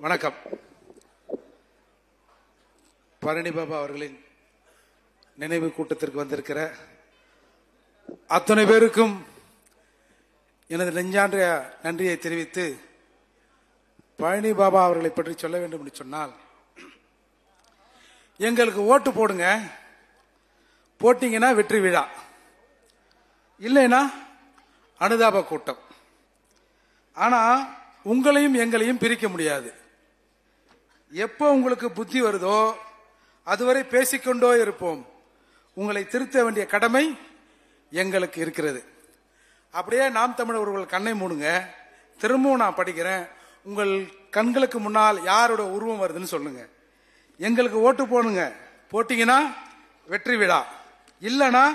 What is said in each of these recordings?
வணக்கம். பழனி பாபா அவர்களின் நினைவு கூட்டத்திற்கு வந்திருக்கிற அத்தனை பேருக்கும் எனது நெஞ்சான்ற நன்றியை தெரிவித்து, பழனி பாபா அவர்களை பற்றி சொல்ல வேண்டும் என்று சொன்னால், எங்களுக்கு ஓட்டு போடுங்க, போட்டீங்கன்னா வெற்றி விழா, இல்லைன்னா அனுதாப கூட்டம். ஆனா உங்களையும் எங்களையும் பிரிக்க முடியாது. எப்போ உங்களுக்கு புத்தி வருதோ அதுவரை பேசிக்கொண்டோ இருப்போம். உங்களை திருத்த வேண்டிய கடமை எங்களுக்கு இருக்கிறது. அப்படியே நாம் தமிழர்கள் கண்ணை மூடுங்க, திரும்பவும் நான் படிக்கிறேன். உங்கள் கண்களுக்கு முன்னால் யாரோட உருவம் வருதுன்னு சொல்லுங்க. எங்களுக்கு ஓட்டு போடுங்க, போட்டீங்கன்னா வெற்றி விழா, இல்லைன்னா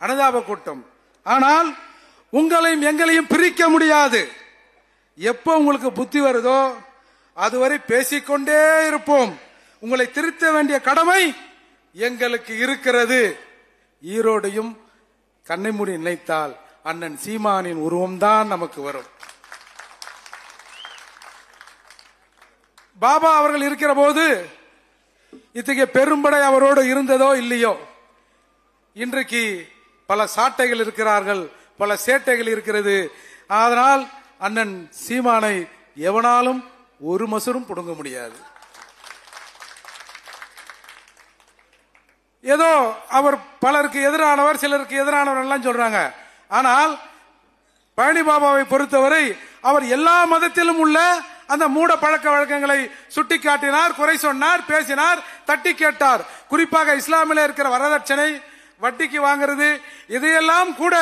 அனுதாப கூட்டம். ஆனால் உங்களையும் எங்களையும் பிரிக்க முடியாது. எப்போ உங்களுக்கு புத்தி வருதோ அதுவரை பேசிக்கொண்டே இருப்போம். உங்களை திருத்த வேண்டிய கடமை எங்களுக்கு இருக்கிறது. ஈரோடையும் கண்ணை மூடி நினைத்தால் அண்ணன் சீமானின் உருவம்தான் நமக்கு வரும். பாபா அவர்கள் இருக்கிற போது இத்தகைய பெரும்படை அவரோடு இருந்ததோ இல்லையோ, இன்றைக்கு பல சாட்டைகள் இருக்கிறார்கள், பல சேட்டைகள் இருக்கிறது. அதனால் அண்ணன் சீமானை எவனாலும் ஒரு மசரும் புடுங்க முடியாது. ஏதோ அவர் பலருக்கு எதிரானவர், சிலருக்கு எதிரானவர் எல்லாம் சொல்றாங்க. ஆனால் பழனி பாபாவை பொறுத்தவரை அவர் எல்லா மதத்திலும் உள்ள அந்த மூட பழக்க வழக்கங்களை சுட்டிக்காட்டினார், குறை சொன்னார், பேசினார், தட்டி கேட்டார். குறிப்பாக இஸ்லாமில இருக்கிற வரதட்சணை, வட்டிக்கு வாங்கிறது, இதையெல்லாம் கூட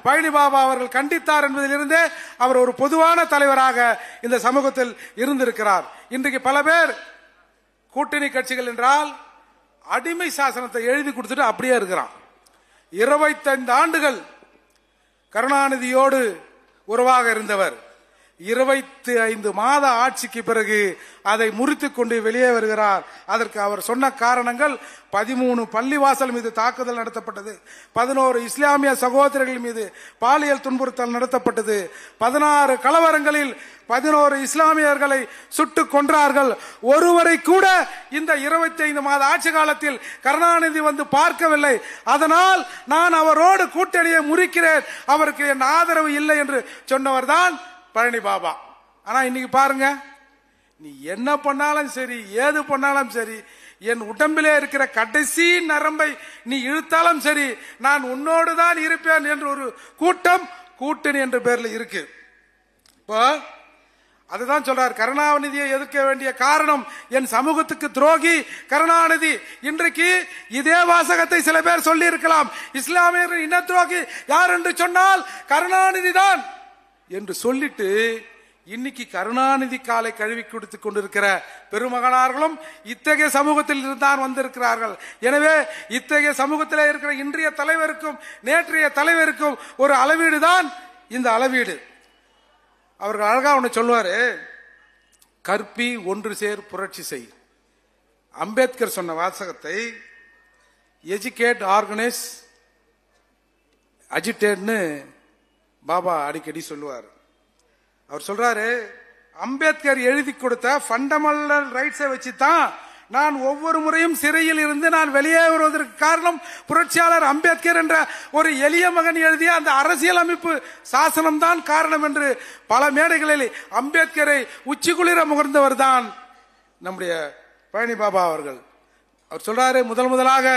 பழனி பாபா அவர்கள் கண்டித்தார் என்பதிலிருந்தே அவர் ஒரு பொதுவான தலைவராக இந்த சமூகத்தில் இருந்திருக்கிறார். இன்றைக்கு பல பேர் கூட்டணி கட்சிகள் என்றால் அடிமை சாசனத்தை எழுதி கொடுத்துட்டு அப்படியே இருக்கிறான். 25 ஆண்டுகள் கருணாநிதியோடு உறவாக இருந்தவர் 25 மாத ஆட்சிக்கு பிறகு அதை முறித்துக் கொண்டு வெளியே வருகிறார். அதற்கு அவர் சொன்ன காரணங்கள்: 13 பள்ளிவாசல் மீது தாக்குதல் நடத்தப்பட்டது, 11 இஸ்லாமிய சகோதரர்கள் மீது பாலியல் துன்புறுத்தல் நடத்தப்பட்டது, 16 கலவரங்களில் 11 இஸ்லாமியர்களை சுட்டுக் கொன்றார்கள். ஒருவரை கூட இந்த 25 மாத ஆட்சி காலத்தில் கருணாநிதி வந்து பார்க்கவில்லை. அதனால் நான் அவரோடு கூட்டணியை முறிக்கிறேன், அவருக்கு என் ஆதரவு இல்லை என்று சொன்னவர் தான் பழனி பாபா. ஆனா இன்னைக்கு பாருங்க, நீ என்ன பண்ணாலும் சரி, ஏது பண்ணாலும் சரி, என் உடம்பிலே இருக்கிற கடைசி நரம்பை நீ இழுத்தாலும் சரி, நான் உன்னோடு தான் இருப்பேன் என்று ஒரு கூட்டம் கூட்டணி என்ற பேர்ல இருக்கு. இப்போ அதுதான் சொல்றார், கருணாநிதியை எதிர்க்க வேண்டிய காரணம் என் சமூகத்துக்கு துரோகி கருணாநிதி. இன்றைக்கு இதே வாசகத்தை சில பேர் சொல்லி இருக்கலாம், இஸ்லாமியர்கள் இன துரோகி யார் என்று சொன்னால் கருணாநிதி தான் என்று சொல்லிட்டு இன்னைக்கு கருணாநிதி காலை கழுவி கொடுத்துக் கொண்டிருக்கிற பெருமகனார்களும் இத்தகைய சமூகத்தில் இருந்தான் வந்திருக்கிறார்கள். எனவே இத்தகைய சமூகத்தில் இருக்கிற இன்றைய தலைவருக்கும் நேற்றைய தலைவருக்கும் ஒரு அளவீடு தான் இந்த அளவீடு. அவர்கள் அழகா ஒண்ணு சொல்லுவாரு, கற்பி ஒன்று சேர் புரட்சி செய். அம்பேத்கர் சொன்ன வாசகத்தை எஜுகேட், ஆர்கனைஸ், அஜிடேட்னு பாபா அடிக்கடி சொல்லுவார். அவர் சொல்றாரு, அம்பேத்கர் எழுதி கொடுத்த ஃபண்டமெண்டல் ரைட்ஸை வச்சுதான் நான் ஒவ்வொரு முறையும் சிறையில் இருந்து நான் வெளியே வருவதற்கு காரணம் புரட்சியாளர் அம்பேத்கர் என்ற ஒரு எளிய மகன் எழுதிய அந்த அரசியல் அமைப்பு சாசனம் தான் காரணம் என்று பல மேடைகளில் அம்பேத்கரை உச்சிக்குளிர முகர்ந்தவர் தான் நம்முடைய பழனி பாபா அவர்கள். அவர் சொல்றாரு, முதலாக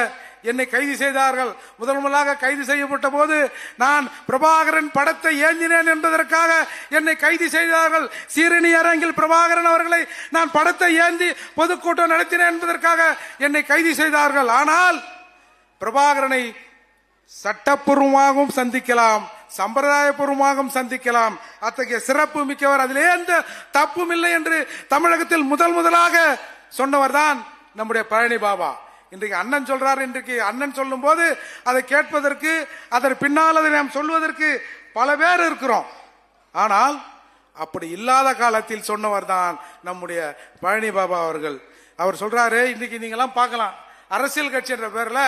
என்னை கைது செய்தார்கள். முதலாக கைது செய்யப்பட்ட போது நான் பிரபாகரன் படத்தை ஏந்தினேன் என்பதற்காக என்னை கைது செய்தார்கள். சீரணி அரங்கில் பிரபாகரன் அவர்களை நான் படத்தை ஏந்தி பொதுக்கூட்டம் நடத்தினேன் என்பதற்காக என்னை கைது செய்தார்கள். ஆனால் பிரபாகரனை சட்டப்பூர்வமாகவும் சந்திக்கலாம், சம்பிரதாயபூர்வமாகவும் சந்திக்கலாம், அத்தகைய சிறப்பு மிக்கவர், அதிலே எந்த தப்பும் இல்லை என்று தமிழகத்தில் முதலாக சொன்னவர் தான் நம்முடைய பழனி பாபா. இன்றைக்கு அண்ணன் சொல்றாரு, இன்றைக்கு அண்ணன் சொல்லும் போது அதை கேட்பதற்கு, அதற்கு பின்னால் அதை நாம் சொல்வதற்கு பல பேர் இருக்கிறோம். ஆனால் அப்படி இல்லாத காலத்தில் சொன்னவர் தான் நம்முடைய பழனி பாபா அவர்கள். அவர் சொல்றாரு, இன்னைக்கு நீங்க எல்லாம் பார்க்கலாம், அரசியல் கட்சி என்ற பேர்ல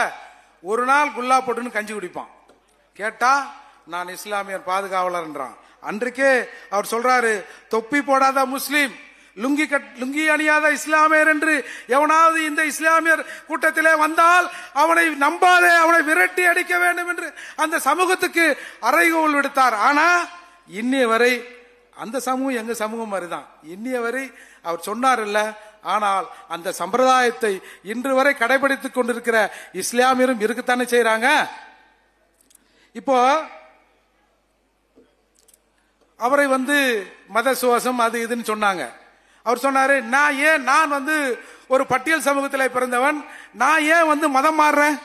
ஒரு நாள் குல்லா போட்டுன்னு கஞ்சி குடிப்பான், கேட்டா நான் இஸ்லாமியர் பாதுகாவலர்ன்றான். அன்றைக்கே அவர் சொல்றாரு, தொப்பி போடாத முஸ்லீம், லுங்கி அணியாத இஸ்லாமியர் என்று எவனாவது இந்த இஸ்லாமியர் கூட்டத்திலே வந்தால் அவனை நம்பாதே, அவனை விரட்டி அடிக்க வேண்டும் என்று அந்த சமூகத்துக்கு அறைகோல் விடுத்தார். ஆனா இன்னைய வரை அந்த சமூகம் எங்க சமூகம் மாதிரிதான். இன்னைய வரை அவர் சொன்னார் இல்ல, ஆனால் அந்த சம்பிரதாயத்தை இன்று வரை கடைபிடித்துக் கொண்டிருக்கிற இஸ்லாமியரும் இருக்கத்தானே செய்யறாங்க. இப்போ அவரை மத சுவாசம் அது இதுன்னு சொன்னாங்க. அவர் சொன்னாரு, நான் ஒரு பட்டியல் சமூகத்தில் பிறந்தவன், நான் ஏன் மதம் மாறுறேன்?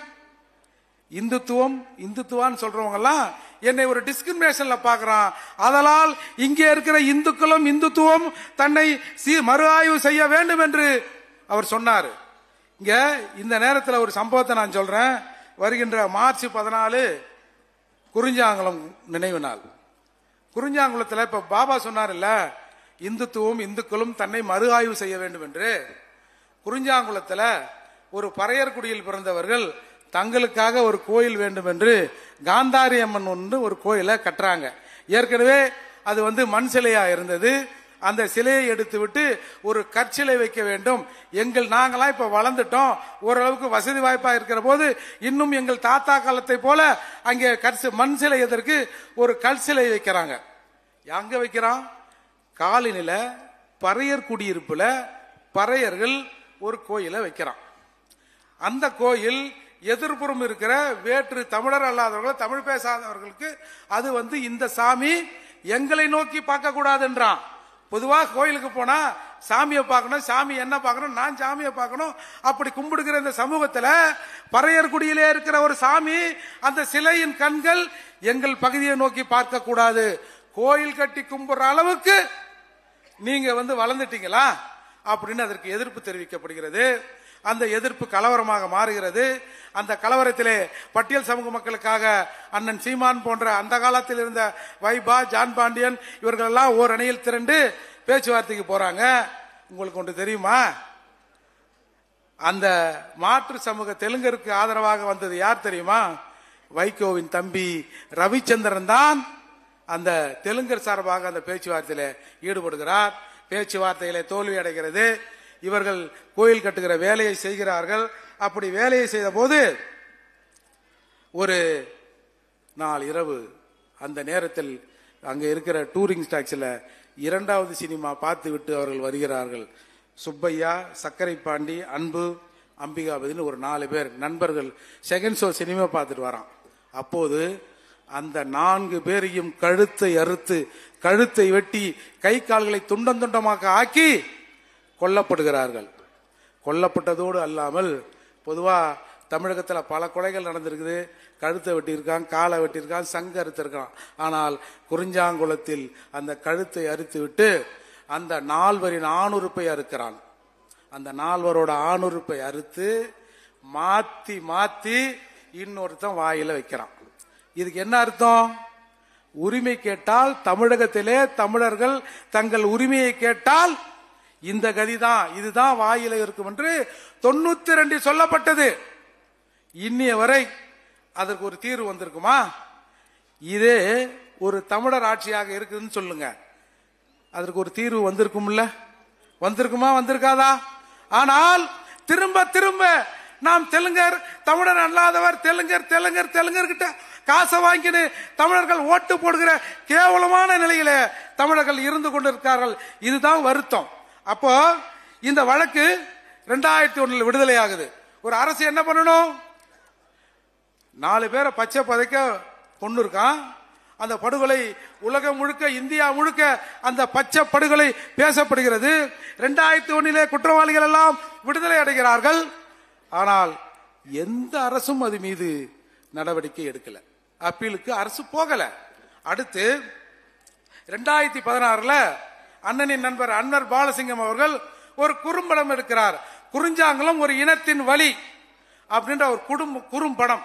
இந்துத்துவான்னு சொல்றவங்க எல்லாம் என்னை ஒரு டிஸ்கிரிமினேஷன்ல பாக்குறான். அதனால் இங்கே இருக்கிற இந்துக்களும் இந்துத்துவம் தன்னை மறு ஆய்வு செய்ய வேண்டும் என்று அவர் சொன்னார். இங்க இந்த நேரத்தில் ஒரு சம்பவத்தை நான் சொல்றேன். வருகின்ற மார்ச் 14 குறிஞ்சாங்குளம் நினைவு நாள். குறிஞ்சாங்குளத்தில் இப்ப பாபா சொன்னார் இல்ல, இந்துத்துவம் இந்துக்களும் தன்னை மறு ஆய்வு செய்ய வேண்டும் என்று. குறிஞ்சாங்குளத்தில் ஒரு பறையர் குடியில் பிறந்தவர்கள் தங்களுக்காக ஒரு கோயில் வேண்டும் என்று காந்தாரி அம்மன் ஒரு கோயிலை கட்டுறாங்க. ஏற்கனவே அது மண் சிலையா இருந்தது. அந்த சிலையை எடுத்து விட்டு ஒரு கற்சிலை வைக்க வேண்டும். நாங்களாம் இப்ப வளர்ந்துட்டோம், ஓரளவுக்கு வசதி வாய்ப்பா இருக்கிற போது இன்னும் எங்கள் தாத்தா காலத்தை போல அங்கே மண் சிலை எதற்கு ஒரு கல் சிலை வைக்கிறாங்க. எங்க வைக்கிறான்? காலனில பறையர் குடியிருப்புல பறையர்கள் ஒரு கோயிலை வைக்கிறான். அந்த கோயில் எதிர்ப்புறம் இருக்கிற வேற்று தமிழர் அல்லாதவர்கள், தமிழ் பேசாதவர்களுக்கு அது இந்த சாமி எங்களை நோக்கி பார்க்க கூடாதுன்றான். பொதுவாக கோயிலுக்கு போனா சாமியை பார்க்கணும், சாமி என்ன பார்க்கணும், நான் சாமியை பார்க்கணும். அப்படி கும்பிடுகிற இந்த சமூகத்துல பறையர் குடியிலே இருக்கிற ஒரு சாமி, அந்த சிலையின் கண்கள் எங்கள் பகுதியை நோக்கி பார்க்க கூடாது. கோயில் கட்டி கும்பிடுற அளவுக்கு நீங்க வளர்ந்துட்டீங்களா அப்படின்னு அதற்கு எதிர்ப்பு தெரிவிக்கப்படுகிறது. அந்த எதிர்ப்பு கலவரமாக மாறுகிறது. அந்த கலவரத்திலே பட்டியல் சமூக மக்களுக்காக அண்ணன் சீமான் போன்ற அந்த காலத்தில் இருந்த வைபா, ஜான் பாண்டியன் இவர்கள் எல்லாம் ஓர் அணியில் திரண்டு பேச்சுவார்த்தைக்கு போறாங்க. உங்களுக்கு ஒன்று தெரியுமா? அந்த மாற்று சமூக தெலுங்கருக்கு ஆதரவாக வந்தது யார் தெரியுமா? வைகோவின் தம்பி ரவிச்சந்திரன் தான் அந்த தெலுங்கர் சார்பாக அந்த பேச்சுவார்த்தையில ஈடுபடுகிறார். பேச்சுவார்த்தையில தோல்வி அடைகிறது. இவர்கள் கோயில் கட்டுகிற வேலையை செய்கிறார்கள். அப்படி வேலையை செய்த போது ஒரு நாள் இரவு அந்த நேரத்தில் அங்க இருக்கிற டூரிங் டாக்ஸில 2வது சினிமா பார்த்து விட்டு அவர்கள் வருகிறார்கள். சுப்பையா, சக்கரை பாண்டி, அன்பு, அம்பிகாபதினு ஒரு 4 பேர் நண்பர்கள் செகண்ட் ஷோ சினிமா பார்த்துட்டு வரான். அப்போது அந்த 4 பேரையும் கழுத்தை அறுத்து கழுத்தை வெட்டி கை கால்களை துண்டம் துண்டமாக ஆக்கி கொல்லப்படுகிறார்கள். கொல்லப்பட்டதோடு அல்லாமல் பொதுவா தமிழகத்தில் பல கொலைகள் நடந்திருக்குது. கழுத்தை வெட்டியிருக்கான், காலை வெட்டியிருக்கான், சங்க அறுத்திருக்கான். ஆனால் குறிஞ்சாங்குளத்தில் அந்த கழுத்தை அறுத்து விட்டு அந்த 4வரின் ஆணுறுப்பை அறுக்கிறான். அந்த 4வரோட ஆணுறுப்பை அறுத்து மாத்தி மாத்தி இன்னொருத்தன் வாயில வைக்கிறான். இதுக்கு என்ன அர்த்தம்? உரிமை கேட்டால் தமிழகத்திலே தமிழர்கள் தங்கள் உரிமையை கேட்டால் இந்த கதிதான், இதுதான் வாயில இருக்கும் என்று 92 சொல்லப்பட்டது. இன்னைய வரை அதற்கு ஒரு தீர்வு வந்திருக்குமா? இதே ஒரு தமிழர் ஆட்சியாக இருக்குதுன்னு சொல்லுங்க, அதற்கு ஒரு தீர்வு வந்திருக்கும்ல? வந்திருக்குமா? வந்திருக்காதா? ஆனால் திரும்ப திரும்ப நாம் தெலுங்கர், தமிழர் அல்லாதவர், தெலுங்கர் தெலுங்கர் தெலுங்கர் கிட்ட காசை வாங்கிட்டு தமிழர்கள் ஓட்டு போடுகிற கேவலமான நிலையில தமிழர்கள் இருந்து கொண்டிருக்கிறார்கள். இதுதான் வருத்தம். அப்போ இந்த வழக்கு 2001 விடுதலை ஆகுது. ஒரு அரசு என்ன பண்ணணும்? 4 பேரை பச்சை பதைக்க கொண்டு இருக்கான். அந்த படுகொலை உலகம் முழுக்க, இந்தியா முழுக்க அந்த பச்சை படுகொலை பேசப்படுகிறது. 2001 குற்றவாளிகள் எல்லாம் விடுதலை அடைகிறார்கள். ஆனால் எந்த அரசும் அது மீது நடவடிக்கை எடுக்கல. அப்பீலுக்கு அரசு போகல. அடுத்து 2016 அண்ணனின் நண்பர் அன்வர் பாலசிங்கம் அவர்கள் ஒரு குறும்படம் எடுக்கிறார். குறிஞ்சாங்குளம் ஒரு இனத்தின் வழி அப்படின்ற ஒரு குறும்படம்,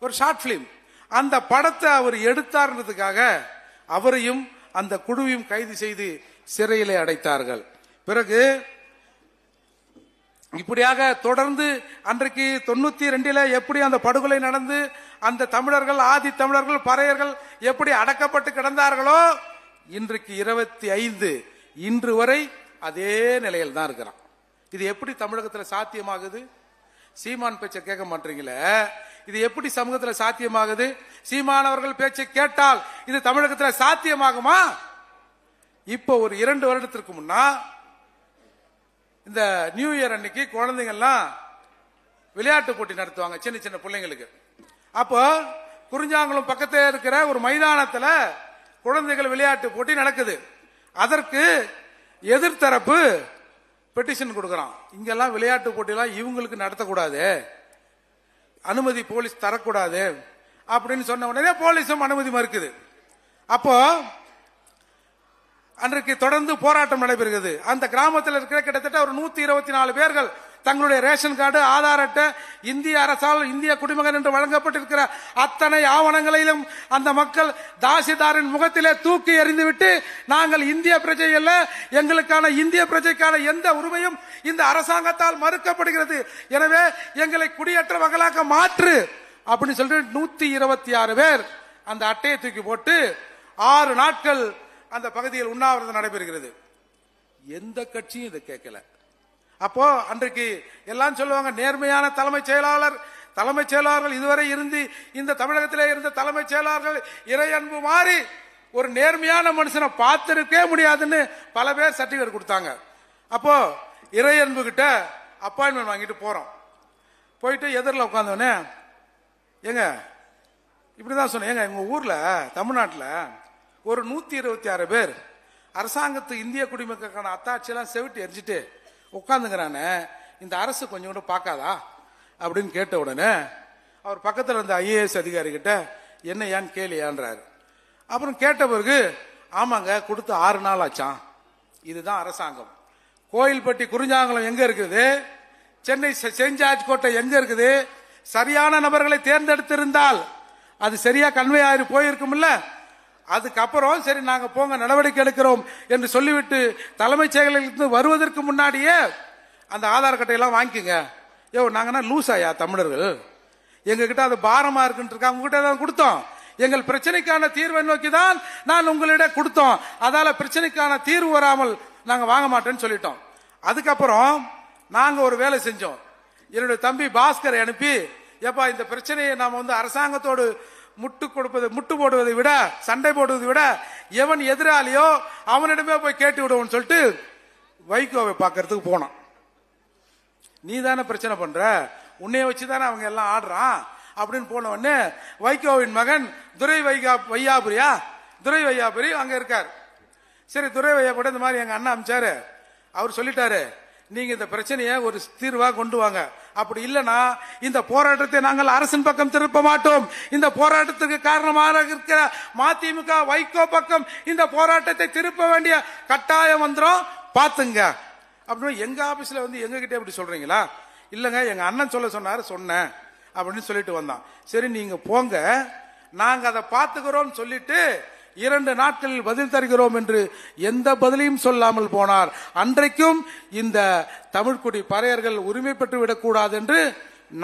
ஒரு ஷார்ட் பிலிம். அந்த படத்தை அவர் எடுத்தார்ன்றதுக்காக அவரையும் அந்த குழுவையும் கைது செய்து சிறையிலே அடைத்தார்கள். பிறகு இப்படியாக தொடர்ந்து அன்றைக்கு 92 எப்படி அந்த படுகொலை நடந்து அந்த தமிழர்கள், ஆதி தமிழர்கள், பறையர்கள் எப்படி அடக்கப்பட்டு கிடந்தார்களோ, இன்றைக்கு 25 இன்று வரை அதே நிலையில் தான் இருக்கிறான். இது எப்படி தமிழகத்தில் சாத்தியமாகுது? சீமான் பேச்சை கேட்க மாட்டீங்களே, இது எப்படி சமூகத்தில் சாத்தியமாகுது? சீமானவர்கள் பேச்சை கேட்டால் இது தமிழகத்தில் சாத்தியமாகுமா? இப்போ ஒரு 2 வருடத்திற்கு முன்னா இந்த நியூ இயர் அன்னைக்கு குழந்தைங்கள்லாம் விளையாட்டு போட்டி நடத்துவாங்க சின்ன சின்ன பிள்ளைங்களுக்கு. அப்போ குறிஞ்சாங்குளம் பக்கத்தில் இருக்கிற ஒரு மைதானத்தில் குழந்தைகள் விளையாட்டு போட்டி நடக்குது. அதற்கு எதிர்த்தரப்பு பெட்டிஷன் கொடுக்கறான். இங்கெல்லாம் விளையாட்டு போட்டியெல்லாம் இவங்களுக்கு நடத்தக்கூடாது, அனுமதி போலீஸ் தரக்கூடாது அப்படின்னு சொன்ன உடனே போலீஸும் அனுமதி மறுக்குது. அப்போ அன்றைக்கு தொடர்ந்து போராட்டம் நடைபெறுகிறது. அந்த கிராமத்தில் இருக்கிற கிட்டத்தட்ட ஒரு 124 பேர்கள் தங்களுடைய ரேஷன் கார்டு, ஆதார் அட்டை, இந்திய அரசால் இந்திய குடிமகன் என்று வழங்கப்பட்டிருக்கிற அத்தனை ஆவணங்களிலும் அந்த மக்கள் தாசில்தாரின் முகத்திலே தூக்கி எறிந்துவிட்டு, நாங்கள் இந்திய பிரஜை அல்ல, எங்களுக்கான இந்திய பிரஜைக்கான எந்த உரிமையும் இந்த அரசாங்கத்தால் மறுக்கப்படுகிறது, எனவே எங்களை குடியேற்றவர்களாக மாற்று அப்படின்னு சொல்லிட்டு 126 பேர் அந்த அட்டையை தூக்கி போட்டு 6 நாட்கள் அந்த பகுதியில் உண்ணாவிரதம் நடைபெறுகிறது. எந்த கட்சியும் இதை கேட்கல. அப்போ அன்றைக்கு எல்லாம் சொல்லுவாங்க, நேர்மையான தலைமைச் செயலாளர்கள் இதுவரை இருந்து இந்த தமிழகத்திலே இருந்த தலைமைச் செயலாளர்கள் இறை அன்பு மாறி ஒரு நேர்மையான மனுஷனை பார்த்திருக்கே முடியாதுன்னு பல பேர் சர்டிபிகேட் கொடுத்தாங்க. அப்போ இறை அன்பு கிட்ட அப்பாயின்மெண்ட் வாங்கிட்டு போறோம். போயிட்டு எதிரில் உட்காந்தோடனே, ஏங்க இப்படிதான் சொன்னேன், ஏங்க எங்க ஊர்ல தமிழ்நாட்டில் ஒரு 126 பேர் அரசாங்கத்து இந்திய குடிமக்களுக்கான அத்தாட்சியெல்லாம் செவிட்டு எரிஞ்சிட்டு உட்காந்துங்கிறானே, இந்த அரசு கொஞ்சம் கூட பார்க்காதா அப்படின்னு கேட்ட உடனே அவர் பக்கத்தில் இருந்த IAS அதிகாரி கிட்ட என்ன ஏன்னு கேளியான்றாரு. அப்புறம் கேட்ட பிறகு, ஆமாங்க கொடுத்து 6 நாள் ஆச்சான், இதுதான் அரசாங்கம். கோயில்பட்டி குறிஞ்சாங்குளம் எங்க இருக்குது, சென்னை செயின்ட் ஜார்ஜ் கோட்டை எங்க இருக்குது, சரியான நபர்களை தேர்ந்தெடுத்திருந்தால் அது சரியா கன்வே ஆகி போயிருக்கும்ல. அதுக்கப்புறம் சரி நாங்க போங்க நடவடிக்கை எடுக்கிறோம் என்று சொல்லிவிட்டு தலைமைச் செயலகத்திலிருந்து வருவதற்கு முன்னாடியே அந்த ஆதார் கட்டையெல்லாம் வாங்கிக்கோங்க. யோ நாங்கன்னா லூஸ் ஆயா தமிழர்கள், எங்க கிட்ட அது பாரமா இருக்குன்னு உங்ககிட்ட தான் கொடுத்தோம், எங்கள் பிரச்சனைக்கான தீர்வை நோக்கி தான் நான் உங்களிடம் கொடுத்தோம், அதால பிரச்சனைக்கான தீர்வு வராமல் நாங்க வாங்க மாட்டோம்னு சொல்லிட்டோம். அதுக்கப்புறம் நாங்க ஒரு வேலை செஞ்சோம். என்னுடைய தம்பி பாஸ்கரை அனுப்பி, ஏப்பா இந்த பிரச்சனையை நாம அரசாங்கத்தோடு முட்டு போடுவதை விட, சண்டை போடுவதை விட எவன் எதிராளியோ அவனிடமே போய் கேட்டு விடுவோம்னு சொல்லிட்டு வைகோவை பார்க்கறதுக்கு போனான். நீ தானே பிரச்சனை பண்ற, உன்னைய வச்சுதானே அவங்க எல்லாம் ஆடுறான் அப்படின்னு போன உடனே வைகோவின் மகன் துரை வையாபுரி அங்க இருக்கார். சரி, துரை வையாபுரி இந்த மாதிரி எங்க அண்ணா அமிச்சாரு, அவர் சொல்லிட்டாரு, நீங்க இந்த பிரச்சனையை ஒரு தீர்வா கொண்டு வாங்க, அப்படி இல்லைன்னா இந்த போராட்டத்தை நாங்கள் அரசின் பக்கம் திருப்ப மாட்டோம், இந்த போராட்டத்துக்கு காரணமாக இருக்கிற மதிமுக வைகோ பக்கம் இந்த போராட்டத்தை திருப்ப வேண்டிய கட்டாயம் வந்துடும் பாத்துங்க அப்படின்னு எங்க ஆபீஸ்ல எங்க கிட்ட எப்படி சொல்றீங்களா? இல்லங்க எங்க அண்ணன் சொன்னாரு, சொன்னேன் அப்படின்னு சொல்லிட்டு வந்தான். சரி நீங்க போங்க, நாங்க அதை பாத்துக்கிறோம் சொல்லிட்டு 2 நாட்களில் பதில் தருகிறோம் என்று எந்த பதிலையும் சொல்லாமல் போனார். அன்றைக்கும் இந்த தமிழ்குடி பறையர்கள் உரிமை பெற்று விடக்கூடாது என்று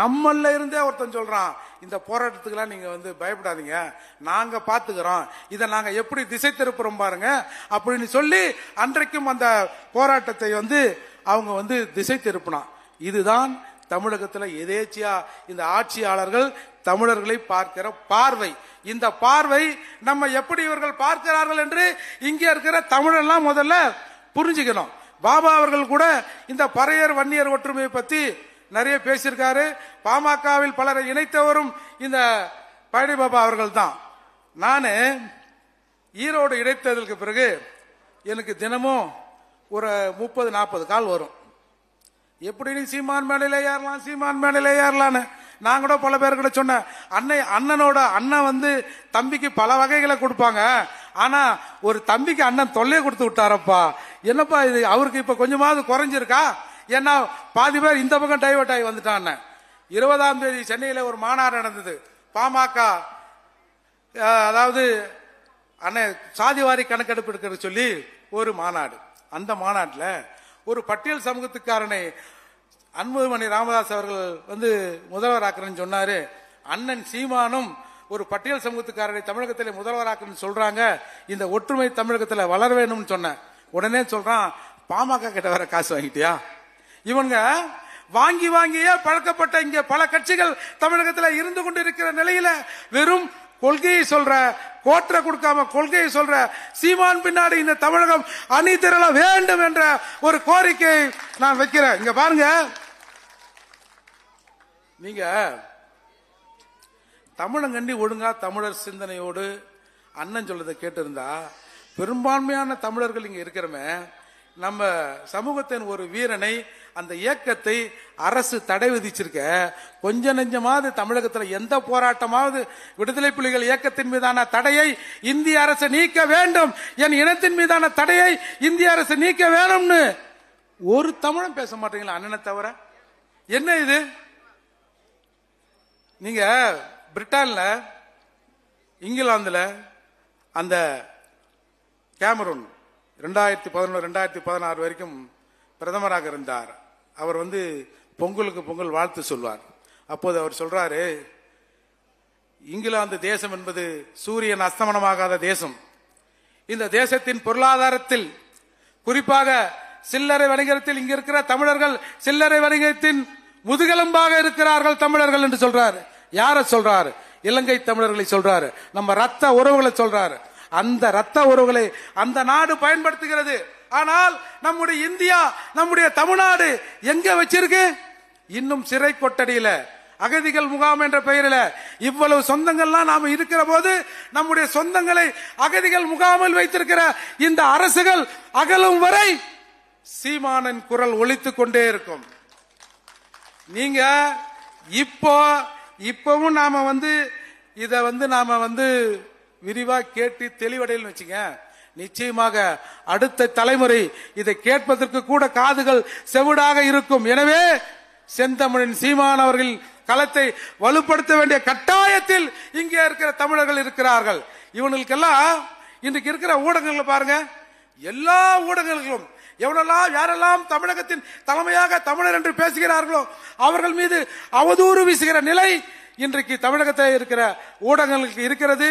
நம்மள இருந்தே ஒருத்தன் சொல்றான், இந்த போராட்டத்துக்கெல்லாம் நீங்க பயப்படாதீங்க, நாங்க பாத்துக்கிறோம், இதை நாங்க எப்படி திசை திருப்புறோம் பாருங்க அப்படின்னு சொல்லி அன்றைக்கும் அந்த போராட்டத்தை அவங்க திசை திருப்பினான். இதுதான் தமிழகத்தில் எதேச்சியா இந்த ஆட்சியாளர்கள் தமிழர்களை பார்க்கிற பார்வை. இந்த பார்வை நம்ம எப்படி இவர்கள் பார்க்கிறார்கள் என்று இங்கே இருக்கிற தமிழெல்லாம் முதல்ல புரிஞ்சுக்கணும். பாபா அவர்கள் கூட இந்த பறையர் வன்னியர் ஒற்றுமையை பத்தி நிறைய பேசியிருக்காரு. பாமகவில் பலரை இணைத்தவரும் இந்த பழனி பாபா அவர்கள் தான். நான் ஈரோடு இடைத்தேர்தலுக்கு பிறகு எனக்கு தினமும் ஒரு 30-40 கால் வரும். எப்படி நீ சீமான் மேடையில ஏறலான்னு நான் கூட பல பேர்கிட்ட சொன்னேன். அண்ணனோட அண்ணன் தம்பிக்கு பல வகைகளை கொடுப்பாங்க, ஆனா ஒரு தம்பிக்கு அண்ணன் தொல்லையை கொடுத்து விட்டாரப்பா, என்னப்பா இது அவருக்கு இப்ப கொஞ்சமாவது குறைஞ்சிருக்கா? ஏன்னா பாதி பேர் இந்த பக்கம் டைவர்ட் ஆகி வந்துட்டான். 20ஆம் தேதி சென்னையில ஒரு மாநாடு நடந்தது. பாமக அதாவது அண்ணன் சாதிவாரி கணக்கெடுப்பு எடுக்கிற சொல்லி ஒரு மாநாடு. அந்த மாநாட்டில் ஒரு பட்டியல் சமூகத்துக்காரனை அன்புமணி ராமதாஸ் அவர்கள் முதல்வராக்குறேன்னு சொன்னாரு. அண்ணன் சீமானும் ஒரு பட்டியல் சமூகத்துக்காரரை தமிழகத்தில் முதல்வராக்குன்னு சொல்றாங்க, இந்த ஒற்றுமை தமிழகத்தில் வளர வேணும்னு சொன்ன உடனே சொல்றான், பாமக கிட்ட வேற காசு வாங்கிட்டியா? இவங்க வாங்கி வாங்கியே பழக்கப்பட்ட இங்க பல கட்சிகள் தமிழகத்தில் இருந்து கொண்டு இருக்கிற நிலையில வெறும் கொள்கையை சொல்ற, கோட்டரை கொடுக்காம கொள்கையை சொல்ற சீமான் பின்னாடி இந்த தமிழகம் அணி திரள வேண்டும் என்ற ஒரு கோரிக்கை நான் வைக்கிறேன். இங்க பாருங்க, நீங்க தமிழங்கண்டி ஒழுங்கா தமிழர் சிந்தனையோடு அண்ணன் சொல்றதை கேட்டிருந்தா பெரும்பான்மையான தமிழர்கள் இங்க இருக்கிறமே, நம்ம சமூகத்தின் ஒரு வீரனை, அந்த இயக்கத்தை அரசு தடை விதிச்சிருக்க. கொஞ்ச நெஞ்சமாவது தமிழகத்தில் எந்த போராட்டமாவது விடுதலை புலிகள் இயக்கத்தின் மீதான தடையை இந்திய அரசு நீக்க வேண்டும், என் இனத்தின் மீதான தடையை இந்திய அரசு நீக்க வேணும்னு ஒரு தமிழன் பேச மாட்டீங்களா அண்ணனை தவிர? என்ன இது? நீங்க பிரிட்டன்ல, இங்கிலாந்துல அந்த கேமரூன் 2011-2016 வரைக்கும் பிரதமராக இருந்தார். அவர் பொங்கலுக்கு பொங்கல் வாழ்த்து சொல்வார். அப்போது அவர் சொல்றாரு, இங்கிலாந்து தேசம் என்பது சூரியன் அஸ்தமனமாகாத தேசம். இந்த தேசத்தின் பொருளாதாரத்தில், குறிப்பாக சில்லறை வணிகத்தில் இங்க இருக்கிற தமிழர்கள் சில்லறை வணிகத்தின் முதுகெலும்பாக இருக்கிறார்கள் தமிழர்கள் என்று சொல்றாரு. யார சொல்றாரு? இலங்கை தமிழர்களை சொல்றாரு, நம்ம ரத்த உறவுகளை சொல்றாரு. அந்த ரத்த உறவுகளை அந்த நாடு பயன்படுத்துகிறது. ஆனால் நம்முடைய இந்தியா, நம்முடைய தமிழ்நாடு எங்க வச்சிருக்கு? இன்னும் சிறை கொட்டடியில, அகதிகள் முகாம் என்ற பெயரில் இவ்வளவு சொந்தங்கள்லாம் நாம இருக்கிற போது நம்முடைய சொந்தங்களை அகதிகள் முகாமில் வைத்திருக்கிற இந்த அரசுகள் அகலும் வரை சீமானின் குரல் ஒலித்துக் கொண்டே இருக்கும். நீங்க இப்பவும் நாம இத நாம விரிவா கேட்டு தெளிவடையில் வச்சுங்க, நிச்சயமாக அடுத்த தலைமுறை இதை கேட்பதற்கு கூட காதுகள் செவிடாக இருக்கும். எனவே செந்தமிழின் சீமான் அவர்கள் களத்தை வலுப்படுத்த வேண்டிய கட்டாயத்தில் இங்கே இருக்கிற தமிழர்கள் இருக்கிறார்கள். இவங்களுக்கெல்லாம் இன்றைக்கு இருக்கிற ஊடகங்களை பாருங்க, எல்லா ஊடகங்களும் யாரெல்லாம் தமிழகத்தின் தலைமையாக தமிழர் என்று பேசுகிறார்களோ அவர்கள் மீது அவதூறு வீசுகிற நிலை இன்றைக்கு தமிழகத்தில் இருக்கிற ஊடகங்களுக்கு இருக்கிறது.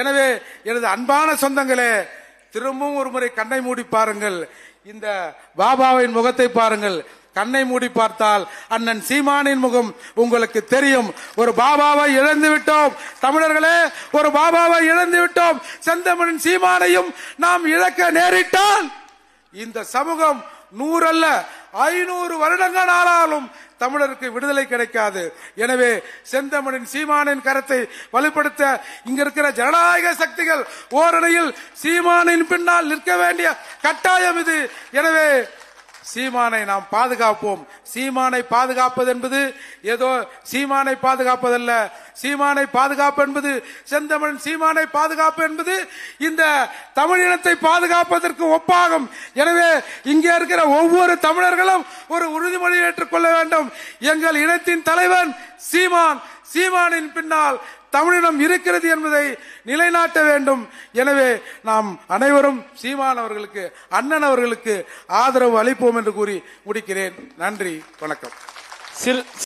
எனவே எனது அன்பான சொந்தங்களே, திரும்பவும் ஒரு முறை கண்ணை மூடி பாருங்கள், இந்த பாபாவின் முகத்தை பாருங்கள். கண்ணை மூடி பார்த்தால் அண்ணன் சீமானின் முகம் உங்களுக்கு தெரியும். ஒரு பாபாவை இழந்து விட்டோம் தமிழர்களே, ஒரு பாபாவை இழந்து விட்டோம். செந்தமிழின் சீமானையும் நாம் இழக்க நேரிட்டால் இந்த சமூகம் 100 அல்ல 500 வருடங்கள் ஆனாலும் தமிழருக்கு விடுதலை கிடைக்காது. எனவே செந்தமிழின் சீமானின் கருத்தை வலுப்படுத்த இங்க இருக்கிற ஜனநாயக சக்திகள் ஓரணியில் சீமானின் பின்னால் நிற்க வேண்டிய கட்டாயம் இது. எனவே சீமானை நாம் பாதுகாப்போம். சீமானை பாதுகாப்பது என்பது ஏதோ சீமானை பாதுகாப்பதல்ல. சீமானை பாதுகாப்பு என்பது, செந்தமிழ் சீமானை பாதுகாப்பு என்பது இந்த தமிழினத்தை பாதுகாப்பதற்கு ஒப்பாகும். எனவே இங்கே இருக்கிற ஒவ்வொரு தமிழர்களும் ஒரு உறுதிமொழி ஏற்றுக்கொள்ள வேண்டும். எங்கள் இனத்தின் தலைவன் சீமான், சீமானின் பின்னால் தமிழினம் இருக்கிறது என்பதை நிலைநாட்ட வேண்டும். எனவே நாம் அனைவரும் சீமான் அவர்களுக்கு, அண்ணன் அவர்களுக்கு ஆதரவு அளிப்போம் என்று கூறி முடிக்கிறேன். நன்றி, வணக்கம்.